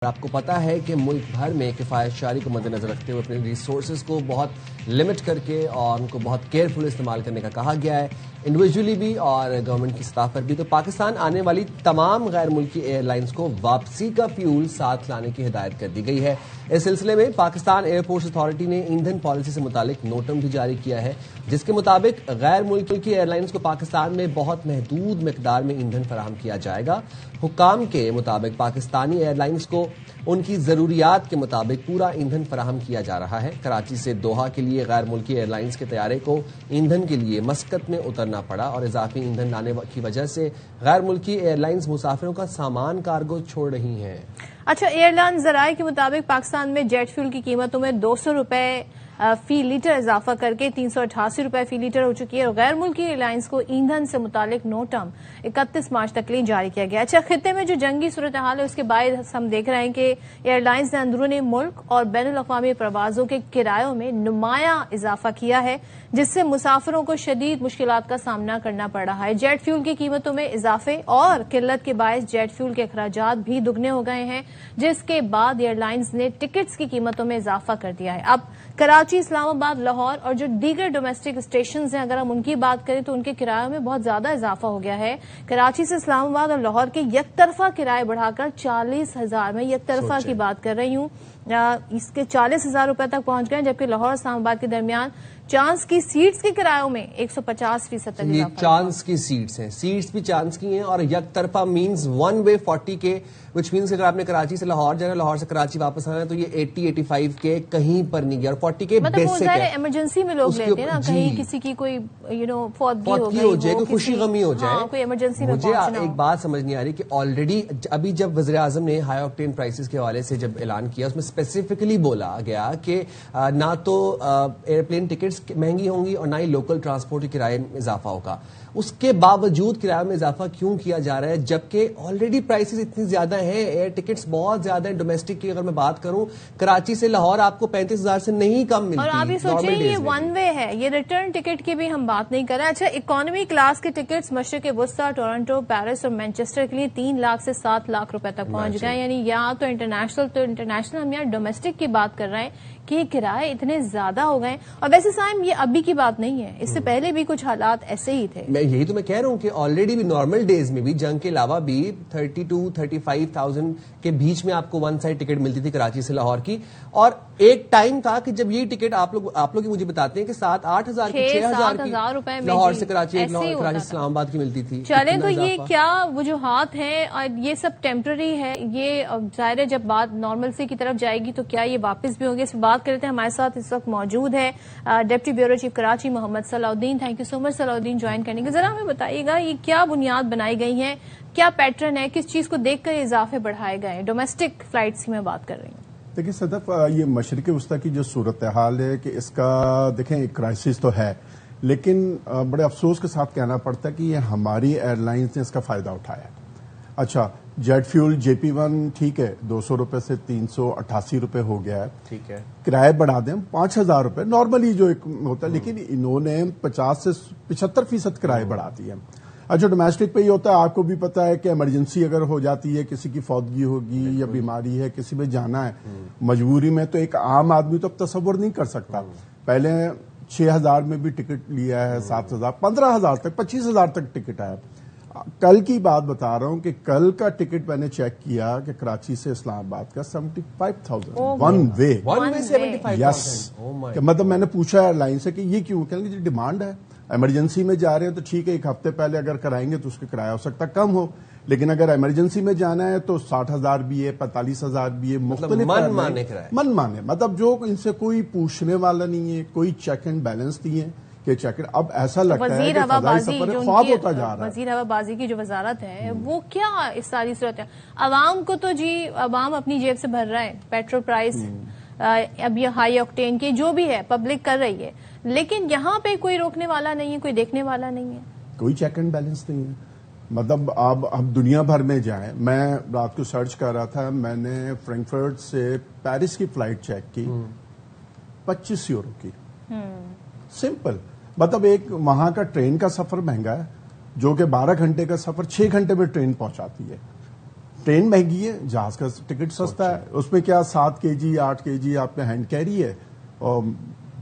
آپ کو پتا ہے کہ ملک بھر میں کفایت شاری کو مد نظر رکھتے ہوئے اپنے ریسورسز کو بہت لمٹ کر کے اور ان کو بہت کیئرفل استعمال کرنے کا کہا گیا ہے، انڈیویجولی بھی اور گورنمنٹ کی سطح پر بھی۔ تو پاکستان آنے والی تمام غیر ملکی ایئر لائنز کو واپسی کا فیول ساتھ لانے کی ہدایت کر دی گئی ہے۔ اس سلسلے میں پاکستان ایئرپورٹس اتھارٹی نے ایندھن پالیسی سے متعلق نوٹم بھی جاری کیا ہے، جس کے مطابق غیر ملکی ایئر لائنز کو پاکستان میں بہت محدود مقدار میں ایندھن فراہم کیا جائے گا۔ حکام کے مطابق پاکستانی ایئر لائنز کو ان کی ضروریات کے مطابق پورا ایندھن فراہم کیا جا رہا ہے۔ کراچی سے دوحہ کے لیے غیر ملکی ایئر لائنز کے طیارے کو ایندھن کے لیے مسقط میں اترنا پڑا اور اضافی ایندھن لانے کی وجہ سے غیر ملکی ایئر لائنز مسافروں کا سامان کارگو چھوڑ رہی ہیں۔ اچھا، ایئر لائن ذرائع کے مطابق پاکستان میں جیٹ فیول کی قیمتوں میں 200 روپے فی لیٹر اضافہ کر کے 388 روپے فی لیٹر ہو چکی ہے اور غیر ملکی ایئر لائنز کو ایندھن سے متعلق نوٹم 31 مارچ تک لیے جاری کیا گیا۔ اچھا، خطے میں جو جنگی صورتحال ہے اس کے باعث ہم دیکھ رہے ہیں کہ ایئر لائنز نے اندرون ملک اور بین الاقوامی پروازوں کے کرایوں میں نمایاں اضافہ کیا ہے، جس سے مسافروں کو شدید مشکلات کا سامنا کرنا پڑ رہا ہے۔ جیٹ فیول کی قیمتوں میں اضافے اور قلت کے باعث جیٹ فیول کے اخراجات بھی دگنے ہو گئے ہیں، جس کے بعد ایئر لائنز نے ٹکٹس کی قیمتوں میں اضافہ کر دیا ہے۔ اب کراچی، اسلام آباد، لاہور اور جو دیگر ڈومیسٹک اسٹیشنز ہیں، اگر ہم ان کی بات کریں تو ان کے کرایوں میں بہت زیادہ اضافہ ہو گیا ہے۔ کراچی سے اسلام آباد اور لاہور کے یک طرفہ کرائے بڑھا کر 40,000 میں یک طرفہ کی بات کر رہی ہوں، اس کے 40,000 روپے تک پہنچ گئے، جبکہ لاہور اور اسلام آباد کے درمیان چانس کی سیٹس کے کرایوں میں 150% تک یہ اضافہ۔ چانس کی سیٹس ہیں، سیٹس بھی چانس کی ہیں اور یک طرفہ مینز ون وے 40 کے، وچ مینز اگر آپ نے کراچی سے لاہور جانا ہے، لاہور سے کراچی واپس آنا ہے تو یہ 80-85 کے کہیں پر نہیں گیا اور 40 کے مطلب وہ بیسک ظاہر ہے۔ ایمرجنسی میں لوگ لیتے ہیں نا، کہیں کسی کی کوئی فوتگی ہو جائے، کوئی خوشی غمی ہو جائے، کوئی ایمرجنسی میں مجھے پہنچنا ہو۔ ایک بات سمجھ نہیں آ رہی کہ آلریڈی ابھی جب وزیر اعظم نے ہائی آکٹین پرائسز کے حوالے سے جب اعلان کیا، اس میں اسپیسیفکلی بولا گیا کہ نہ تو ایئرپلین ٹکٹس مہنگی ہوں گی اور نہ ہی لوکل ٹرانسپورٹ کے کرائے میں اضافہ ہوگا۔ اس کے باوجود کرایہ میں اضافہ کیوں کیا جا رہا ہے جبکہ آلریڈی پرائسز اتنی زیادہ ہیں، ایئر ٹکٹس بہت زیادہ ہیں۔ ڈومیسٹک کی اگر میں بات کروں، کراچی سے لاہور آپ کو 35,000 سے نہیں کم ملتی، اور آپ یہ سوچیں یہ ون وے ہے، یہ ریٹرن ٹکٹ کی بھی ہم بات نہیں کر رہے۔ اچھا، اکانومی کلاس کے ٹکٹس مشرق وسطی، ٹورنٹو، پیرس اور مینچسٹر کے لیے 3 لاکھ سے 7 لاکھ روپے تک پہنچ گئے، یعنی یہاں تو انٹرنیشنل ہم یہاں ڈومیسٹک کی بات کر رہے ہیں کہ یہ کرائے اتنے زیادہ ہو گئے۔ اور ویسے سائم یہ ابھی کی بات نہیں ہے، اس سے پہلے بھی کچھ حالات ایسے ہی تھے۔ یہی تو میں کہہ رہا ہوں کہ آلریڈی بھی نارمل ڈیز میں بھی جنگ کے علاوہ بھی 32-35,000 کے بیچ میں آپ کو ون سائڈ ٹکٹ ملتی تھی کراچی سے لاہور کی، اور ایک ٹائم تھا کہ جب یہ ٹکٹ آپ لوگ مجھے بتاتے ہیں کہ 7-8 ہزار کی، 6,000 روپے میں لاہور سے کراچی، کراچی سے اسلام آباد کی ملتی تھی۔ چلیں تو یہ کیا وجوہات ہیں اور یہ سب ٹیمپرری ہے، یہ ظاہر ہے جب بات نارمل سے کی طرف جائے گی تو کیا یہ واپس بھی ہوگی، اس پر بات کرتے ہیں۔ ہمارے ساتھ اس وقت موجود ہے ڈپٹی بیورو چیف کراچی محمد صلاح الدین۔ تھینک یو سو مچ صلاح الدین جوائن کرنے کے۔ ذرا ہمیں بتائیے گا یہ کیا بنیاد بنائی گئی ہیں، کیا پیٹرن ہے، کس چیز کو دیکھ کر اضافے بڑھائے گئے ہیں؟ ڈومیسٹک فلائٹس کی میں بات کر رہی ہوں۔ دیکھیں صدف، یہ مشرق وسطی کی جو صورتحال ہے کہ اس کا دیکھیں ایک کرائسس تو ہے، لیکن بڑے افسوس کے ساتھ کہنا پڑتا ہے کہ یہ ہماری ایئر لائنز نے اس کا فائدہ اٹھایا۔ اچھا، جیٹ فیول JP1 ٹھیک ہے 200 روپے سے 388 روپے ہو گیا ہے، ٹھیک ہے، کرایہ بڑھا دیں 5,000 روپے نارملی جو ایک ہوتا ہے، لیکن انہوں نے 50 سے 75% کرایہ بڑھا دی ہے۔ اچھا، ڈومیسٹک پہ یہ ہوتا ہے، آپ کو بھی پتا ہے کہ ایمرجنسی اگر ہو جاتی ہے، کسی کی فوتگی ہوگی یا بیماری ہے، کسی میں جانا ہے مجبوری میں، تو ایک عام آدمی تو اب تصور نہیں کر سکتا۔ پہلے 6,000 میں بھی ٹکٹ لیا ہے، 7,000، 15,000 تک، 25,000 تک ٹکٹ آیا۔ کل کی بات بتا رہا ہوں کہ کل کا ٹکٹ میں نے چیک کیا کہ کراچی سے اسلام آباد کا 75,000 ون وے، یس، مطلب میں نے پوچھا ایئر لائن سے کہ یہ کیوں، کہیں گے جی ڈیمانڈ ہے، ایمرجنسی میں جا رہے ہیں تو ٹھیک ہے، ایک ہفتے پہلے اگر کرائیں گے تو اس کا کرایہ ہو سکتا ہے کم ہو، لیکن اگر ایمرجنسی میں جانا ہے تو 60,000 بھی ہے، 45,000 بھی ہے، مختلف من مانے، مطلب جو ان سے کوئی پوچھنے والا نہیں ہے، کوئی چیک اینڈ بیلنس نہیں ہے کہ چیک، اب ایسا لگتا ہے کہ فضائی سفر خواب ہوتا جا رہا ہے۔ وزیر ہوا بازی کی جو وزارت ہے وہ کیا اس ساری صورت ہے، عوام کو تو جی عوام اپنی جیب سے بھر رہا ہے، پیٹرول پرائس اب یہ ہائی آکٹین کی جو بھی ہے پبلک کر رہی ہے، لیکن یہاں پہ کوئی روکنے والا نہیں ہے، کوئی دیکھنے والا نہیں ہے، کوئی چیک اینڈ بیلنس نہیں ہے۔ مطلب آپ دنیا بھر میں جائیں، میں رات کو سرچ کر رہا تھا، میں نے فرینکفرٹ سے پیرس کی فلائٹ چیک کی، 25 یورو کی، سمپل، مطلب ایک وہاں کا ٹرین کا سفر مہنگا ہے جو کہ 12 گھنٹے کا سفر 6 گھنٹے میں ٹرین پہنچاتی ہے، ٹرین مہنگی ہے، جہاز کا ٹکٹ سستا ہے، اس میں کیا 7 kg 8 kg آپ کا ہینڈ کیری ہے اور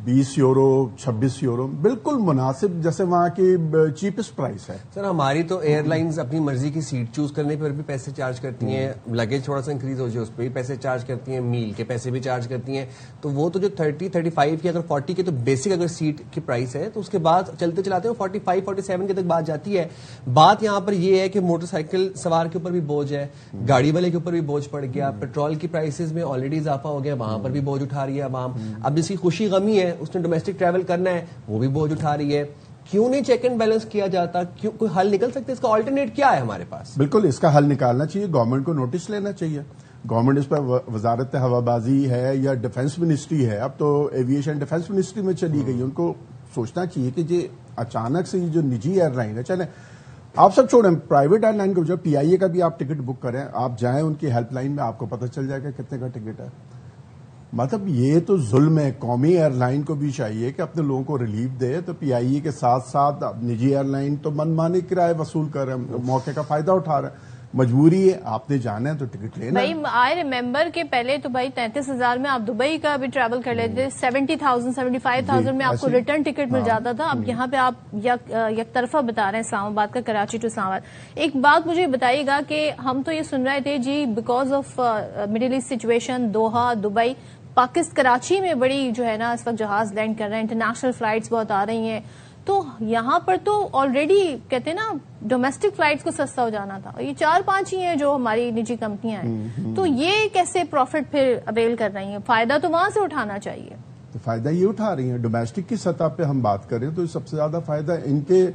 20 یورو 26 یورو بالکل مناسب، جیسے وہاں کی چیپسٹ پرائس ہے. سر ہماری تو ایئر لائنز اپنی مرضی کی سیٹ چوز کرنے پر بھی پیسے چارج کرتی ہیں، لگیج تھوڑا سا انکریز ہو جائے اس پہ بھی پیسے چارج کرتی ہیں، میل کے پیسے بھی چارج کرتی ہیں. تو وہ تو جو 30 35 کی اگر 40 کی تو بیسک اگر سیٹ کی پرائس ہے تو اس کے بعد چلتے چلاتے 45 47 کے تک بات جاتی ہے. بات یہاں پر یہ ہے کہ موٹر سائیکل سوار کے اوپر بھی بوجھ ہے، گاڑی والے کے اوپر بھی بوجھ پڑ گیا، پیٹرول کی پرائسز میں آلریڈی اضافہ ہو گیا، وہاں پر بھی بوجھ اٹھا رہی ہے عوام. اب جس کی خوشی غمی ہے اس نے ڈومیسٹک ٹریول کرنا ہے وہ بھی بوجھ اٹھا رہی ہے. کیوں نہیں چیک اینڈ بیلنس کیا جاتا؟ کیوں کوئی حل نکل سکتا ہے؟ اس کا آلٹرنیٹ کیا ہے ہمارے پاس؟ بالکل اس کا حل نکالنا چاہیے، گورنمنٹ کو نوٹس لینا چاہیے. گورنمنٹ اس پر وزارت ہوابازی ہے یا ڈیفنس منسٹری ہے، اب تو ایویشن ڈیفنس منسٹری میں چلی گئی، ان کو سوچنا چاہیے کہ یہ اچانک سے یہ جو نجی ایئر لائن ہے، چلیں آپ سب چھوڑیں پرائیویٹ ایئر لائن کو، جو پی آئی اے کا بھی آپ ٹکٹ بک کریں، آپ جائیں ان کی ہیلپ لائن میں، آپ کو پتہ چل جائے گا کتنے کا ٹکٹ ہے. مطلب یہ تو ظلم ہے. قومی ایئر لائن کو بھی چاہیے کہ اپنے لوگوں کو ریلیف دے. تو پی آئی اے کے ساتھ ساتھ نجی ایئر لائن تو من مانی کرائے وصول کر رہے ہیں، موقع کا فائدہ اٹھا رہے ہیں. مجبوری ہے، آپ نے جانا ہے تو ٹکٹ لینا. بھائی آئی ریمبر کہ پہلے تو بھائی 33,000 میں آپ دبئی کا بھی ٹریول کر لیتے تھے، 70,000 75,000 میں آپ کو ریٹرن ٹکٹ مل جاتا تھا. اب یہاں پہ آپ یک طرفہ بتا رہے ہیں اسلام آباد کا، کراچی ٹو اسلام آباد. ایک بات مجھے بتائیے گا کہ ہم تو یہ سن رہے تھے جی because of Middle East situation, Doha Dubai, Karachi میں بڑی جو ہے نا اس وقت جہاز لینڈ کر رہے ہیں، انٹرنیشنل فلائٹس بہت آ رہی ہیں، تو یہاں پر تو آلریڈی کہتے ہیں نا ڈومیسٹک فلائٹس کو سستا ہو جانا تھا. یہ 4-5 ہی ہیں جو ہماری نجی کمپنیاں ہیں، تو یہ کیسے پروفٹ پھر اویل کر رہی ہیں؟ فائدہ تو وہاں سے اٹھانا چاہیے. تو فائدہ یہ اٹھا رہی ہیں. ڈومیسٹک کی سطح پہ ہم بات کریں تو سب سے زیادہ فائدہ ان کے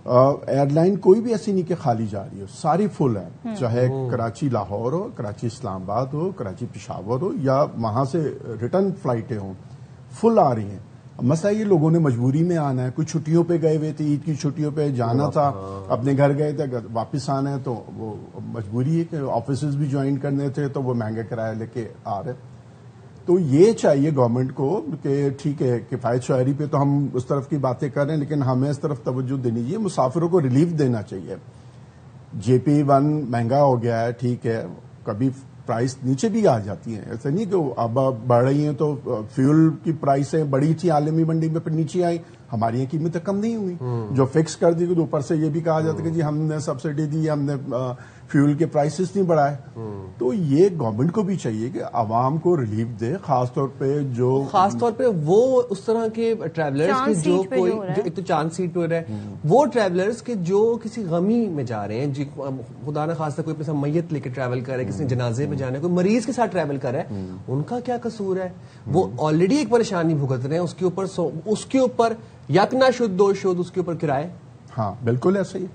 ایئر لائن کوئی بھی ایسی نہیں کہ خالی جا رہی ہو، ساری فل ہے. چاہے کراچی لاہور ہو، کراچی اسلام آباد ہو، کراچی پشاور ہو، یا وہاں سے ریٹرن فلائٹیں ہوں، فل آ رہی ہیں. مسئلہ یہ لوگوں نے مجبوری میں آنا ہے. کوئی چھٹیوں پہ گئے ہوئے تھے، عید کی چھٹیوں پہ جانا تھا، اپنے گھر گئے تھے، واپس آنا ہے تو وہ مجبوری ہے کہ آفیسز بھی جوائن کرنے تھے تو وہ مہنگے کرایہ لے کے آ رہے. تو یہ چاہیے گورنمنٹ کو کہ ٹھیک ہے کفایت شعری پہ تو ہم اس طرف کی باتیں کر رہے ہیں، لیکن ہمیں اس طرف توجہ دینی چاہیے، مسافروں کو ریلیف دینا چاہیے. جے پی 1 مہنگا ہو گیا ہے، ٹھیک ہے، کبھی پرائس نیچے بھی آ جاتی ہیں، ایسا نہیں کہ اب بڑھ رہی ہیں. تو فیول کی پرائسیں بڑی تھی عالمی منڈی میں، پھر نیچے آئی، ہماری یہاں قیمتیں کم نہیں ہوئی. جو فکس کر دی گئی، اوپر سے یہ بھی کہا جاتا ہے کہ جی ہم نے سبسڈی دی، ہم نے فیول کے پرائسز نہیں بڑھائے. تو یہ گورنمنٹ کو بھی چاہیے کہ عوام کو ریلیف دے، خاص طور پہ وہ اس طرح کے ٹریولرز کے جو کوئی ایک تو چاند سیٹ پہ رہے، وہ ٹریولرز کے جو کسی غمی میں جا رہے ہیں، جی خدا نہ خاصہ کوئی اپنے میت لے کے ٹریول کر رہے ہیں، کسی نے جنازے پہ جانا ہے، کوئی مریض کے ساتھ ٹریول کر رہا ہے، ان کا کیا قصور ہے؟ وہ آلریڈی ایک پریشانی بھگت رہے ہیں، اس کے اوپر یک نہ شد دو شد، اس کے اوپر کرائے. ہاں بالکل ایسا ہی.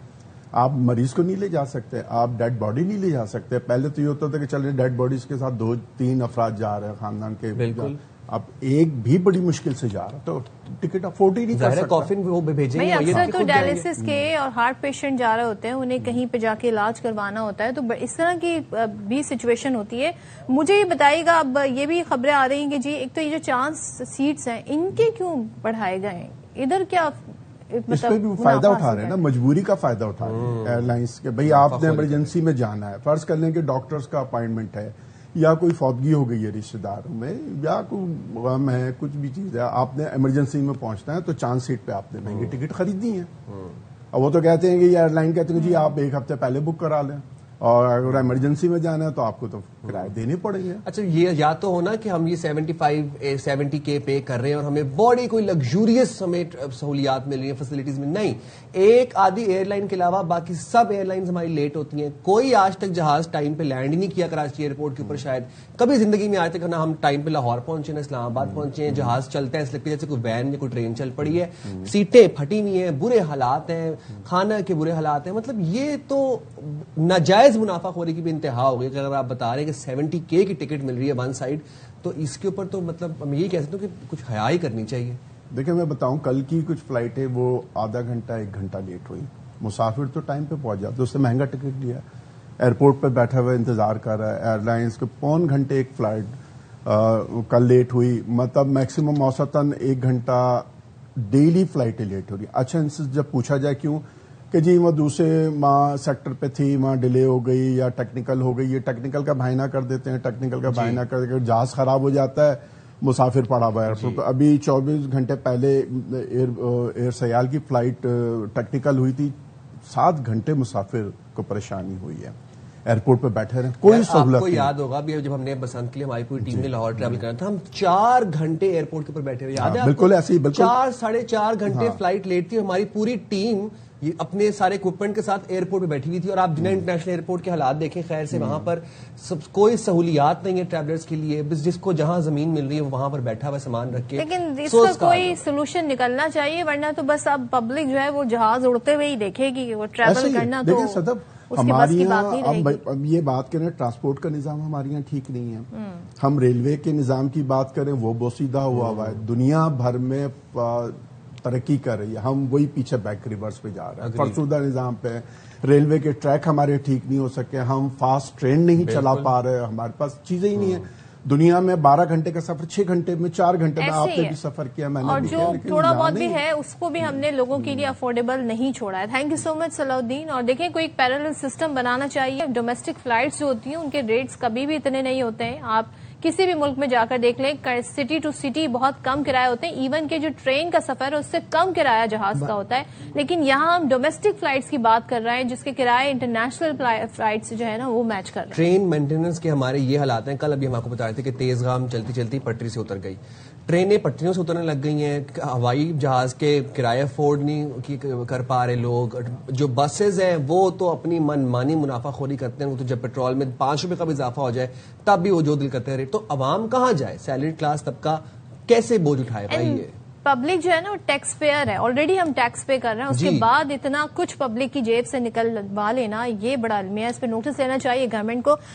آپ مریض کو نہیں لے جا سکتے، آپ ڈیڈ باڈی نہیں لے جا سکتے. پہلے تو یہ ہوتا تھا کہ چل رہے ڈیڈ باڈیز کے ساتھ 2-3 افراد جا رہے ہیں خاندان کے، بالکل. اب ایک بھی بڑی مشکل سے جا رہا تو ٹکٹ افورڈ ہی نہیں کر سکتا. کافن وہ بھیجیں گے. اکثر تو ڈائلسس کے اور ہارٹ پیشنٹ جا رہے ہوتے ہیں، انہیں کہیں پہ جا کے علاج کروانا ہوتا ہے، تو اس طرح کی بھی سچویشن ہوتی ہے. مجھے یہ بتائیے گا، اب یہ بھی خبریں آ رہی ہیں کہ جی ایک تو یہ جو چانس سیٹس ہیں ان کے کیوں بڑھائے گئے ہیں؟ ادھر کیا اس پہ بھی فائدہ اٹھا رہے ہیں نا، مجبوری کا فائدہ اٹھا رہے ہیں ایئر لائنس کے. بھائی آپ نے ایمرجنسی میں جانا ہے، فرض کر لیں کہ ڈاکٹرز کا اپائنٹمنٹ ہے، یا کوئی فوتگی ہو گئی ہے رشتے داروں میں، یا کوئی غم ہے، کچھ بھی چیز ہے، آپ نے ایمرجنسی میں پہنچنا ہے، تو چاند سیٹ پہ آپ نے مہنگی ٹکٹ خریدنی ہے. اور وہ تو کہتے ہیں کہ یہ ایئر لائن کہتے ہیں کہ جی آپ 1 ہفتے پہلے بک کرا لیں، اور اگر ایمرجنسی میں جانا ہے تو آپ کو تو کرایہ دینے پڑیں گے. اچھا یہ یا تو ہونا کہ ہم یہ 70K پے کر رہے ہیں اور ہمیں بڑی کوئی لگژوریس ہمیں سہولیات مل رہی ہیں، فیسلٹیز میں نہیں. ایک آدھی ایئر لائن کے علاوہ باقی سب ایئر لائنز ہماری لیٹ ہوتی ہیں. کوئی آج تک جہاز ٹائم پہ لینڈ ہی نہیں کیا کراچی ایئرپورٹ کے اوپر، شاید کبھی زندگی میں آج تک نہ ہم ٹائم پہ لاہور پہنچے، نہ اسلام آباد پہنچے ہیں. جہاز چلتا ہے اس لگتا ہے جیسے کوئی وین یا کوئی ٹرین چل پڑی ہے، سیٹیں پھٹی ہوئی ہیں، برے حالات ہیں، کھانا کے برے حالات ہیں. مطلب یہ تو ناجائز منافع خوری کی بھی انتہا ہو گئی. اگر آپ بتا رہے ہیں کہ 70K کی ٹکٹ مل رہی ہے ون سائڈ، تو اس کے اوپر تو مطلب ہم یہی کہہ سکتے ہیں کہ کچھ حیا ہی کرنی چاہیے. دیکھیں میں بتاؤں، کل کی کچھ فلائٹیں وہ آدھا گھنٹہ 1 گھنٹہ لیٹ ہوئی. مسافر تو ٹائم پہ پہنچ جاتا، اس سے مہنگا ٹکٹ لیا، ایئرپورٹ پہ بیٹھا ہوا انتظار کر رہا ہے. ایئر لائنس کے 1.25 گھنٹے ایک فلائٹ کل لیٹ ہوئی. مطلب میکسیمم اوسطاً 1 گھنٹہ ڈیلی فلائٹیں لیٹ ہو رہی. اچھا ان سے جب پوچھا جائے کیوں، کہ جی وہ دوسرے وہاں سیکٹر پہ تھی وہاں ڈیلے ہو گئی یا ٹیکنیکل ہو گئی. یہ ٹیکنیکل کا بہانہ کر دیتے ہیں, ٹیکنیکل کا بہانہ کر کے جہاز خراب ہو جاتا ہے, مسافر پڑا ہوا ایئرپورٹ پہ. ابھی 24 گھنٹے پہلے ایئر سیال کی فلائٹ ٹیکنیکل ہوئی تھی, 7 گھنٹے مسافر کو پریشانی ہوئی ہے, ایئرپورٹ پہ بیٹھے رہے, کوئی سہولت نہیں. آپ کو یاد ہوگا ابھی جب ہم نے بسنت کے لیے ہماری پوری ٹیم نے لاہور ٹریول کرنا تھا, ہم 4 گھنٹے ایئرپورٹ کے اوپر بیٹھے ہوئے, یاد ہے بالکل ایسے ہی, بالکل 4-4.5 گھنٹے فلائٹ لیٹ تھی, ہماری پوری ٹیم اپنے سارے اکوپمنٹ کے ساتھ ایئرپورٹ پہ بیٹھی ہوئی تھی. اور آپ جنہ انٹرنیشنل ایئرپورٹ کے حالات دیکھیں, خیر سے وہاں پر کوئی سہولیات نہیں ہے ٹریولرز کے لیے, بس جس کو جہاں زمین مل رہی ہے وہ وہاں پر بیٹھا ہوا سامان رکھ کے. لیکن اس کا کوئی سولوشن نکلنا چاہیے, ورنہ تو بس اب پبلک جو ہے وہ جہاز اڑتے ہوئے ہی دیکھے گی, وہ ٹریول کرنا تو ہمارے یہاں اب یہ بات کریں ٹرانسپورٹ کا نظام ہمارے یہاں ٹھیک نہیں ہے. ہم ریلوے کے نظام کی بات کریں وہ بوسیدہ ہوا ہے, دنیا بھر میں ترقی کر رہی ہے, ہم وہی پیچھے بیک ریورس پہ جا رہے ہیں, فرسودہ نظام پہ. ریلوے کے ٹریک ہمارے ٹھیک نہیں ہو سکے, ہم فاسٹ ٹرین نہیں چلا پا رہے, ہمارے پاس چیزیں ہی نہیں ہیں. دنیا میں 12 گھنٹے کا سفر 6 گھنٹے میں 4 گھنٹے میں آپ نے بھی سفر کیا, میں نے اور بھی کیا, جو تھوڑا بہت بھی ہے اس کو بھی ہم نے لوگوں کے لیے افورڈیبل نہیں چھوڑا ہے. تھینک یو سو مچ صلاح الدین. اور دیکھیں کوئی ایک پیرالل سسٹم بنانا چاہیے. ڈومیسٹک فلائٹس جو ہوتی ہیں ان کے ریٹس کبھی بھی اتنے نہیں ہوتے ہیں, آپ کسی بھی ملک میں جا کر دیکھ لیں, سٹی ٹو سٹی بہت کم کرایہ ہوتے ہیں, ایون کہ جو ٹرین کا سفر ہے اس سے کم کرایہ جہاز کا ہوتا ہے. لیکن یہاں ہم ڈومیسٹک فلائٹس کی بات کر رہے ہیں جس کے کرایہ انٹرنیشنل فلائٹس جو ہے نا وہ میچ کر رہے ہیں. ٹرین مینٹیننس کے ہمارے یہ حالات ہیں. کل ابھی ہم آپ کو بتا رہے تھے کہ تیز گام چلتی چلتی پٹری سے اتر گئی, ٹرینیں پٹریوں سے اترنے لگ گئی ہیں, ہوائی جہاز کے کرایہ افورڈ نہیں کر پا رہے لوگ. جو بسز ہیں وہ تو اپنی من مانی منافع خوری کرتے ہیں, وہ تو جب پیٹرول میں 5 روپے کا بھی اضافہ ہو جائے تب بھی وہ جو دل کرتے ہیں. تو عوام کہاں جائے, سیلری کلاس طبقہ کیسے بوجھ اٹھائے بھائی؟ پبلک جو ہے نا وہ ٹیکس پیئر ہے, آلریڈی ہم ٹیکس پے کر رہے ہیں, اس کے بعد اتنا کچھ پبلک کی جیب سے نکلوا لینا یہ بڑا المیہ, اس پہ نوٹس لینا چاہیے گورنمنٹ کو.